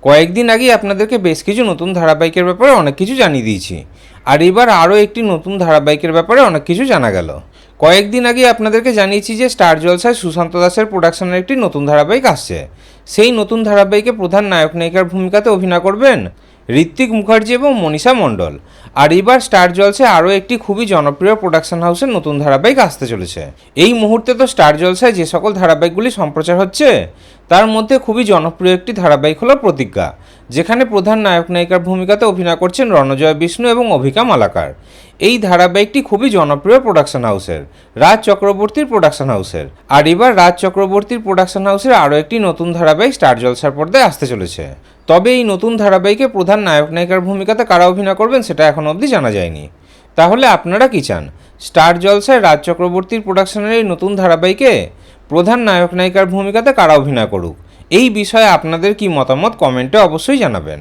কয়েকদিন আগেই আপনাদেরকে বেশ কিছু নতুন ধারাবাহিকের ব্যাপারে অনেক কিছু জানিয়ে দিয়েছি, আর এবার আরও একটি নতুন ধারাবাহিকের ব্যাপারে অনেক কিছু জানা গেল। কয়েকদিন আগে আপনাদেরকে জানিয়েছি যে স্টার জলসায় সুশান্ত দাসের প্রোডাকশনের একটি নতুন ধারাবাহিক আসছে। সেই নতুন ধারাবাহিকে প্রধান নায়ক নায়িকার ভূমিকাতে অভিনয় করবেন ঋত্বিক মুখার্জি এবং মনীষা মণ্ডল। আর এবার স্টার জলসায় আরও একটি খুবই জনপ্রিয় প্রোডাকশন হাউসের নতুন ধারাবাহিক আসতে চলেছে। এই মুহূর্তে তো স্টার জলসায় যে সকল ধারাবাহিকগুলি সম্প্রচার হচ্ছে তার মধ্যে খুবই জনপ্রিয় একটি ধারাবাহিক হলো প্রতিজ্ঞা, যেখানে প্রধান নায়ক নায়িকার ভূমিকাতে অভিনয় করছেন রণজয় বিষ্ণু এবং অভিকা মালাকার। এই ধারাবাহিকটি খুবই জনপ্রিয় প্রোডাকশন হাউসের, রাজ চক্রবর্তীর প্রোডাকশন হাউসের। আর এবার রাজ চক্রবর্তীর প্রোডাকশন হাউসের আরও একটি নতুন ধারাবাহিক স্টার জলসার পর্দায় আসতে চলেছে। তবে এই নতুন ধারাবাহিকে প্রধান নায়ক নায়িকার ভূমিকাতে কারা অভিনয় করবেন সেটা এখনও অবধি জানা যায়নি। তাহলে আপনারা কি চান, স্টার জলসায় রাজ চক্রবর্তীর প্রোডাকশনের এই নতুন ধারাবাহিকে প্রধান নায়ক নায়িকার ভূমিকাতে কারা অভিনয় করুক? এই বিষয়ে আপনাদের কি মতামত কমেন্টে অবশ্যই জানাবেন।